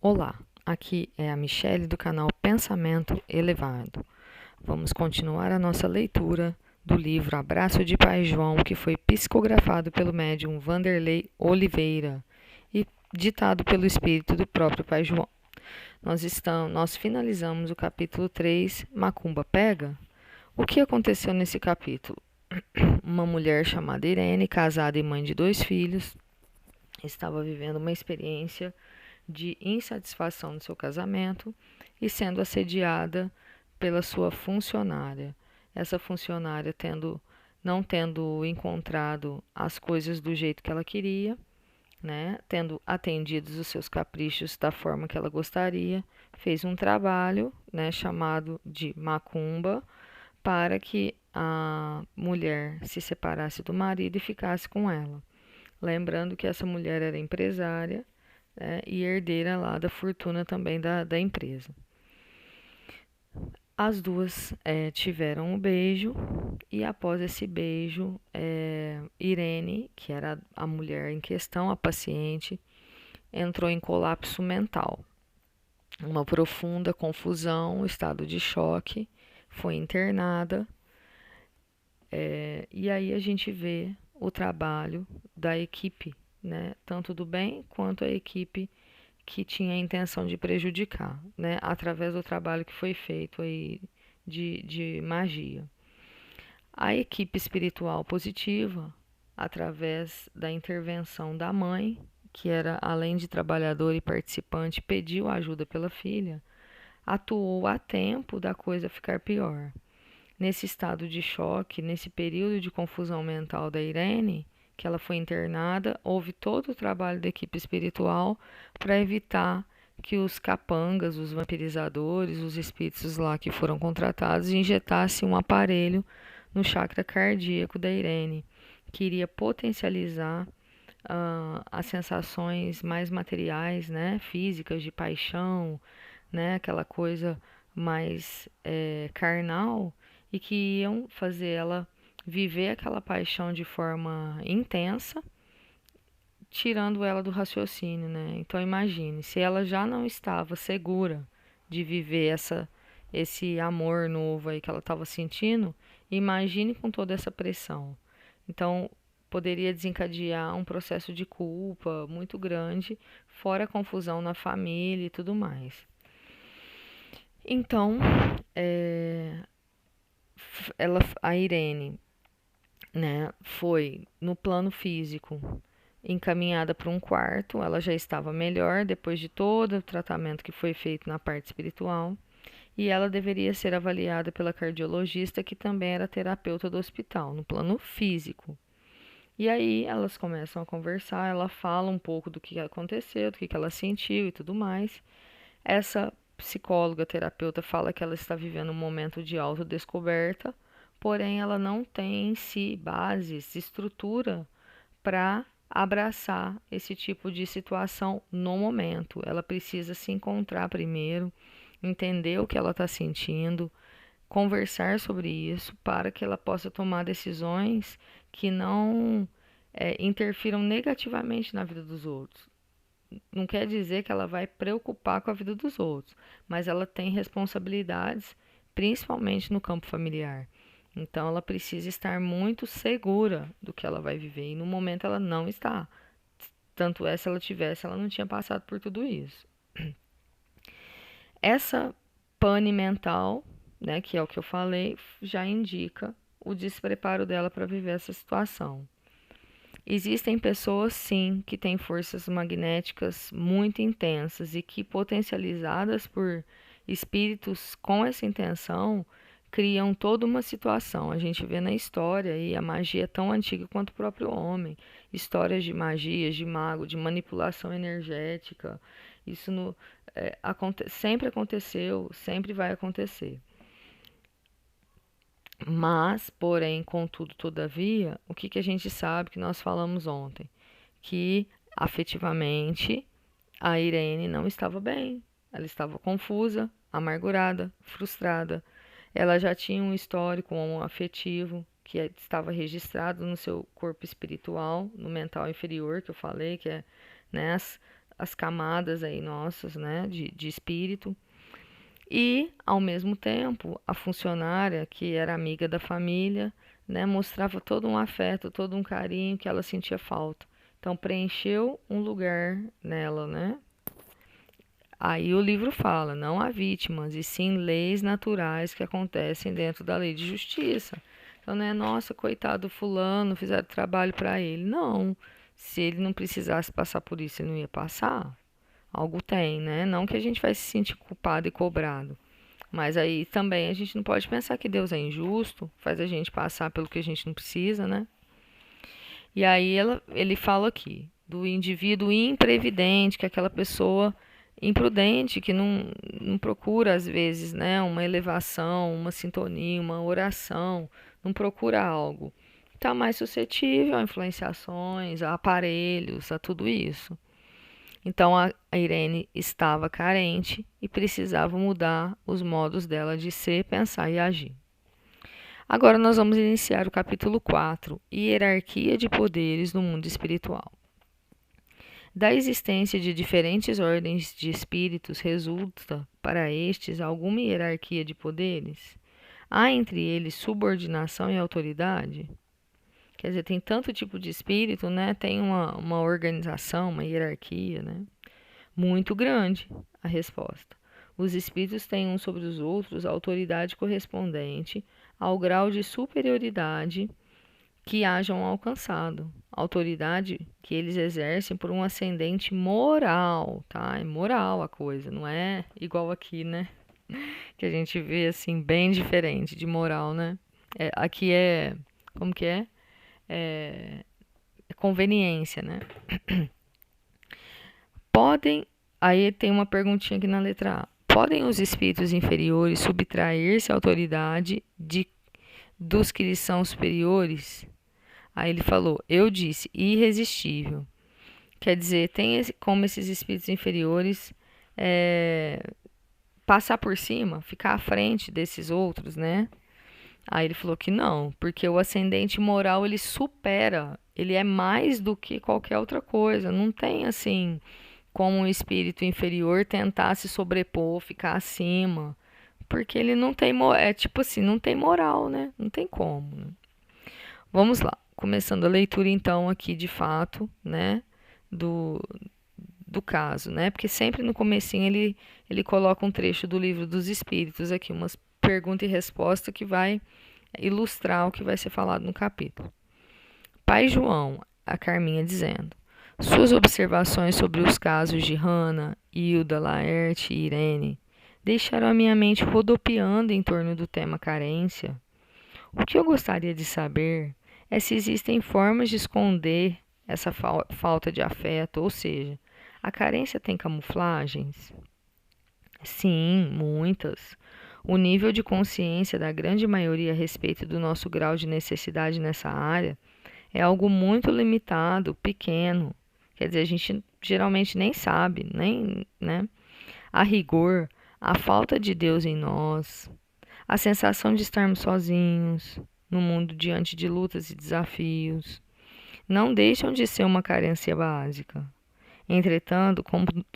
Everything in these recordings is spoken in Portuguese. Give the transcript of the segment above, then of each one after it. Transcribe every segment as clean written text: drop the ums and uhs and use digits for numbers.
Olá, aqui é a Michele do canal Pensamento Elevado. Vamos continuar a nossa leitura do livro Abraço de Pai João, que foi psicografado pelo médium Vanderlei Oliveira e ditado pelo espírito do próprio Pai João. Nós finalizamos o capítulo 3, Macumba Pega. O que aconteceu nesse capítulo? Uma mulher chamada Irene, casada e mãe de 2 filhos, estava vivendo uma experiência de insatisfação no seu casamento e sendo assediada pela sua funcionária. Essa funcionária não tendo encontrado as coisas do jeito que ela queria, né, tendo atendido os seus caprichos da forma que ela gostaria, fez um trabalho, né, chamado de macumba para que a mulher se separasse do marido e ficasse com ela. Lembrando que essa mulher era empresária, né, e herdeira lá da fortuna também da empresa. As duas tiveram um beijo e após esse beijo, Irene, que era a mulher em questão, a paciente, entrou em colapso mental. Uma profunda confusão, estado de choque, foi internada. E aí a gente vê o trabalho da equipe, né, tanto do bem quanto a equipe que tinha a intenção de prejudicar, né, através do trabalho que foi feito aí de magia. A equipe espiritual positiva, através da intervenção da mãe, que era além de trabalhadora e participante, pediu ajuda pela filha, atuou a tempo da coisa ficar pior. Nesse estado de choque, nesse período de confusão mental da Irene, que ela foi internada, houve todo o trabalho da equipe espiritual para evitar que os capangas, os vampirizadores, os espíritos lá que foram contratados, injetassem um aparelho no chakra cardíaco da Irene, que iria potencializar as sensações mais materiais, né, físicas, de paixão, né, aquela coisa mais carnal, e que iam fazer ela viver aquela paixão de forma intensa, tirando ela do raciocínio, né? Então imagine, se ela já não estava segura de viver esse amor novo aí que ela estava sentindo, imagine com toda essa pressão. Então poderia desencadear um processo de culpa muito grande, fora a confusão na família e tudo mais. Então, a Irene, né, foi no plano físico encaminhada para um quarto, ela já estava melhor depois de todo o tratamento que foi feito na parte espiritual, e ela deveria ser avaliada pela cardiologista, que também era terapeuta do hospital, no plano físico. E aí elas começam a conversar, ela fala um pouco do que aconteceu, do que ela sentiu e tudo mais. Essa psicóloga terapeuta fala que ela está vivendo um momento de autodescoberta, porém ela não tem em si bases, estrutura para abraçar esse tipo de situação no momento. Ela precisa se encontrar primeiro, entender o que ela está sentindo, conversar sobre isso para que ela possa tomar decisões que não interfiram negativamente na vida dos outros. Não quer dizer que ela vai preocupar com a vida dos outros, mas ela tem responsabilidades, principalmente no campo familiar. Então ela precisa estar muito segura do que ela vai viver e no momento ela não está. Tanto é, se ela tivesse, ela não tinha passado por tudo isso. Essa pane mental, né, que é o que eu falei, já indica o despreparo dela para viver essa situação. Existem pessoas, sim, que têm forças magnéticas muito intensas e que, potencializadas por espíritos com essa intenção, criam toda uma situação. A gente vê na história, e a magia é tão antiga quanto o próprio homem. Histórias de magias, de mago, de manipulação energética. Isso sempre aconteceu, sempre vai acontecer. Mas, porém, contudo, todavia, o que a gente sabe que nós falamos ontem? Que afetivamente a Irene não estava bem. Ela estava confusa, amargurada, frustrada. Ela já tinha um histórico afetivo que estava registrado no seu corpo espiritual, no mental inferior, que eu falei, que é, né, as camadas aí nossas, né, de espírito. E, ao mesmo tempo, a funcionária, que era amiga da família, né, mostrava todo um afeto, todo um carinho que ela sentia falta. Então, preencheu um lugar nela, né? Aí o livro fala, não há vítimas, e sim leis naturais que acontecem dentro da lei de justiça. Então, não é, nossa, coitado do fulano, fizeram trabalho para ele. Não, se ele não precisasse passar por isso, ele não ia passar. Algo tem, né? Não que a gente vai se sentir culpado e cobrado. Mas aí também a gente não pode pensar que Deus é injusto, faz a gente passar pelo que a gente não precisa, né? E aí ele fala aqui do indivíduo imprevidente, que é aquela pessoa imprudente, que não procura, às vezes, né, uma elevação, uma sintonia, uma oração, não procura algo. Está mais suscetível a influenciações, a aparelhos, a tudo isso. Então a Irene estava carente e precisava mudar os modos dela de ser, pensar e agir. Agora nós vamos iniciar o capítulo 4, Hierarquia de Poderes no Mundo Espiritual. Da existência de diferentes ordens de espíritos resulta, para estes, alguma hierarquia de poderes? Há entre eles subordinação e autoridade? Quer dizer, tem tanto tipo de espírito, né? Tem uma organização, uma hierarquia, né? Muito grande a resposta. Os espíritos têm uns sobre os outros a autoridade correspondente ao grau de superioridade que hajam alcançado. Autoridade que eles exercem por um ascendente moral, tá? É moral a coisa, não é igual aqui, né? Que a gente vê assim, bem diferente de moral, né? Aqui é, como que é? É conveniência, né? Podem, aí tem uma perguntinha aqui na letra A. Podem os espíritos inferiores subtrair-se à autoridade dos que lhes são superiores? Aí ele falou, eu disse, irresistível. Quer dizer, tem como esses espíritos inferiores passar por cima, ficar à frente desses outros, né? Aí ele falou que não, porque o ascendente moral ele supera, ele é mais do que qualquer outra coisa. Não tem assim como um espírito inferior tentar se sobrepor, ficar acima, porque ele não tem, é tipo assim, não tem moral, né? Não tem como, né? Vamos lá, começando a leitura então aqui de fato, né, do, do caso, né? Porque sempre no comecinho ele coloca um trecho do livro dos Espíritos aqui, umas pergunta e resposta que vai ilustrar o que vai ser falado no capítulo. Pai João, a Carminha dizendo, suas observações sobre os casos de Hannah, Hilda, Laerte e Irene deixaram a minha mente rodopiando em torno do tema carência. O que eu gostaria de saber é se existem formas de esconder essa falta de afeto, ou seja, a carência tem camuflagens? Sim, muitas. O nível de consciência da grande maioria a respeito do nosso grau de necessidade nessa área é algo muito limitado, pequeno. Quer dizer, a gente geralmente nem sabe, nem, né? A rigor, a falta de Deus em nós, a sensação de estarmos sozinhos no mundo diante de lutas e desafios, não deixam de ser uma carência básica. Entretanto,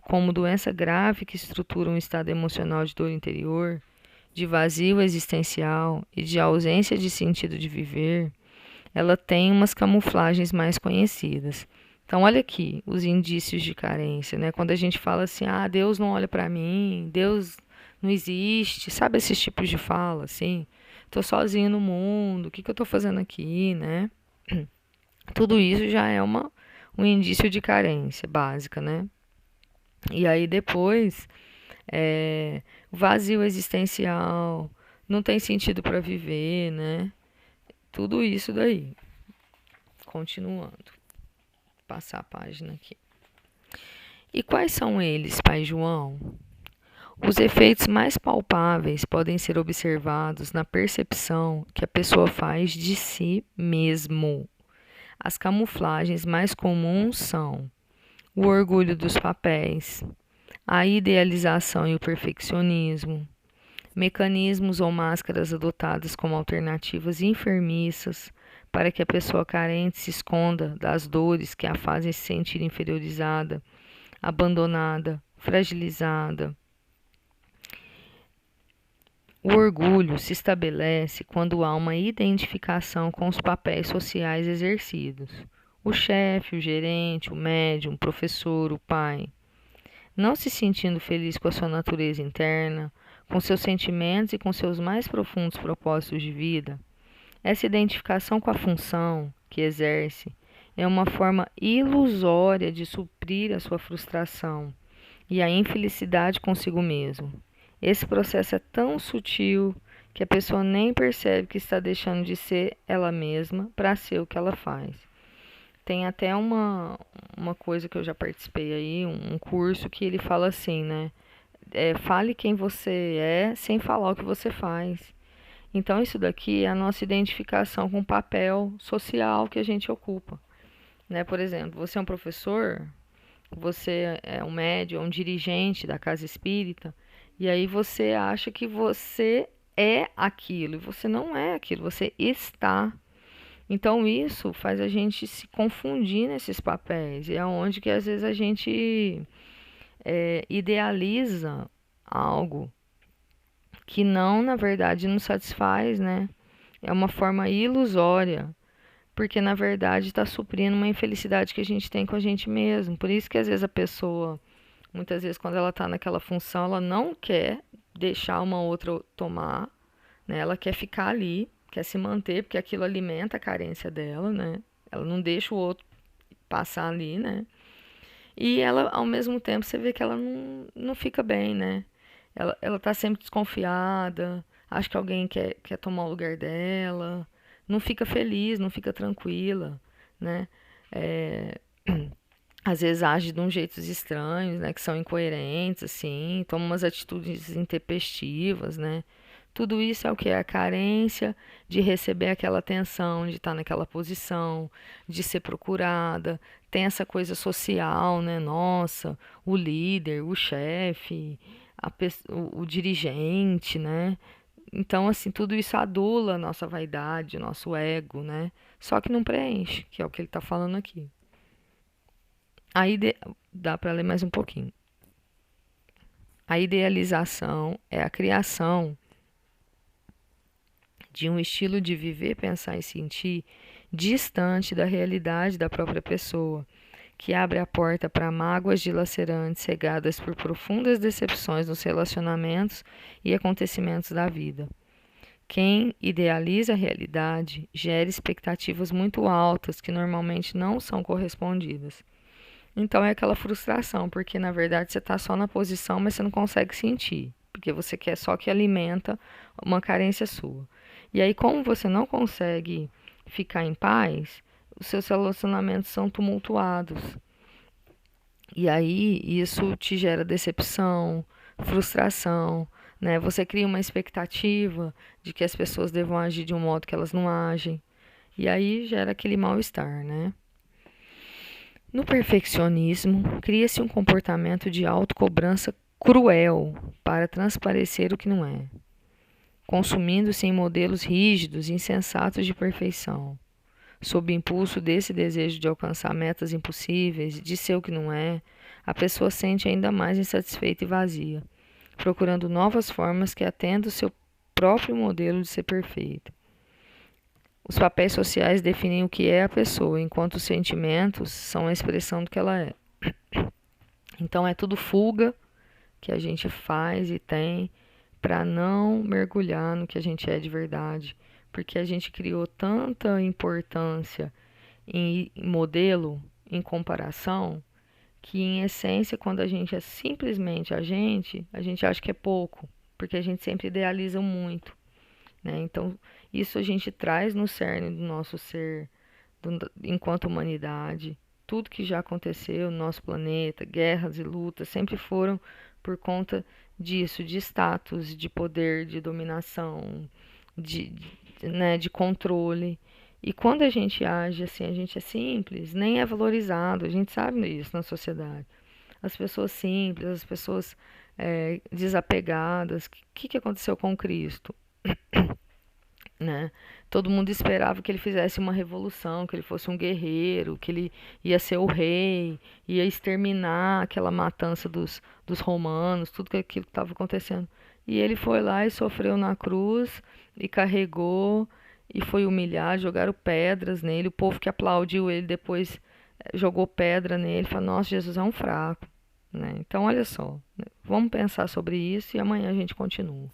como doença grave que estrutura um estado emocional de dor interior, de vazio existencial e de ausência de sentido de viver, ela tem umas camuflagens mais conhecidas. Então, olha aqui os indícios de carência, né? Quando a gente fala assim, ah, Deus não olha para mim, Deus não existe, sabe esses tipos de fala, assim? Tô sozinho no mundo, o que eu tô fazendo aqui, né? Tudo isso já é um indício de carência básica, né? E aí depois, vazio existencial, não tem sentido para viver, né? Tudo isso daí. Continuando. Passar a página aqui. E quais são eles, Pai João? Os efeitos mais palpáveis podem ser observados na percepção que a pessoa faz de si mesmo. As camuflagens mais comuns são o orgulho dos papéis, a idealização e o perfeccionismo, mecanismos ou máscaras adotadas como alternativas enfermiças para que a pessoa carente se esconda das dores que a fazem se sentir inferiorizada, abandonada, fragilizada. O orgulho se estabelece quando há uma identificação com os papéis sociais exercidos. O chefe, o gerente, o médium, o professor, o pai. Não se sentindo feliz com a sua natureza interna, com seus sentimentos e com seus mais profundos propósitos de vida, essa identificação com a função que exerce é uma forma ilusória de suprir a sua frustração e a infelicidade consigo mesmo. Esse processo é tão sutil que a pessoa nem percebe que está deixando de ser ela mesma para ser o que ela faz. Tem até uma coisa que eu já participei aí, um curso que ele fala assim, né? Fale quem você é sem falar o que você faz. Então, isso daqui é a nossa identificação com o papel social que a gente ocupa, né? Por exemplo, você é um professor, você é um médium, é um dirigente da casa espírita, e aí você acha que você é aquilo, e você não é aquilo, você está. Então, isso faz a gente se confundir nesses papéis, e é onde que às vezes a gente idealiza algo que não, na verdade, nos satisfaz, né? É uma forma ilusória, porque na verdade está suprindo uma infelicidade que a gente tem com a gente mesmo. Por isso que às vezes a pessoa, muitas vezes quando ela está naquela função, ela não quer deixar uma outra tomar, né? Ela quer ficar ali, quer se manter, porque aquilo alimenta a carência dela, né? Ela não deixa o outro passar ali, né? E ela, ao mesmo tempo, você vê que ela não fica bem, né? Ela tá sempre desconfiada, acha que alguém quer tomar o lugar dela, não fica feliz, não fica tranquila, né? É, às vezes age de um jeitos estranhos, né? Que são incoerentes, assim, toma umas atitudes intempestivas, né? Tudo isso é o que? É a carência de receber aquela atenção, de estar naquela posição, de ser procurada. Tem essa coisa social, né? Nossa, o líder, o chefe, o dirigente, né? Então, assim, tudo isso adula a nossa vaidade, o nosso ego, né? Só que não preenche, que é o que ele está falando aqui. Aí dá para ler mais um pouquinho. A idealização é a criação de um estilo de viver, pensar e sentir distante da realidade da própria pessoa, que abre a porta para mágoas dilacerantes cegadas por profundas decepções nos relacionamentos e acontecimentos da vida. Quem idealiza a realidade gera expectativas muito altas que normalmente não são correspondidas. Então é aquela frustração, porque na verdade você está só na posição, mas você não consegue sentir, porque você quer só que alimenta uma carência sua. E aí, como você não consegue ficar em paz, os seus relacionamentos são tumultuados. E aí isso te gera decepção, frustração, né? Você cria uma expectativa de que as pessoas devam agir de um modo que elas não agem. E aí gera aquele mal-estar, né? No perfeccionismo, cria-se um comportamento de autocobrança cruel para transparecer o que não é, consumindo-se em modelos rígidos e insensatos de perfeição. Sob o impulso desse desejo de alcançar metas impossíveis, de ser o que não é, a pessoa sente ainda mais insatisfeita e vazia, procurando novas formas que atendam o seu próprio modelo de ser perfeita. Os papéis sociais definem o que é a pessoa, enquanto os sentimentos são a expressão do que ela é. Então é tudo fuga que a gente faz e tem para não mergulhar no que a gente é de verdade, porque a gente criou tanta importância em modelo, em comparação, que em essência, quando a gente é simplesmente a gente acha que é pouco, porque a gente sempre idealiza muito, né? Então, isso a gente traz no cerne do nosso ser, enquanto humanidade. Tudo que já aconteceu no nosso planeta, guerras e lutas, sempre foram por conta disso, de status, de poder, de dominação, de controle. E quando a gente age assim, a gente é simples, nem é valorizado, a gente sabe isso na sociedade. As pessoas simples, as pessoas desapegadas. O que aconteceu com Cristo? né? Todo mundo esperava que ele fizesse uma revolução, que ele fosse um guerreiro, que ele ia ser o rei, ia exterminar aquela matança dos romanos, tudo aquilo que estava acontecendo. E ele foi lá e sofreu na cruz e carregou e foi humilhado, jogaram pedras nele. O povo que aplaudiu ele depois jogou pedra nele, falou: Nossa, Jesus é um fraco, né? Então, olha só, né? Vamos pensar sobre isso e amanhã a gente continua.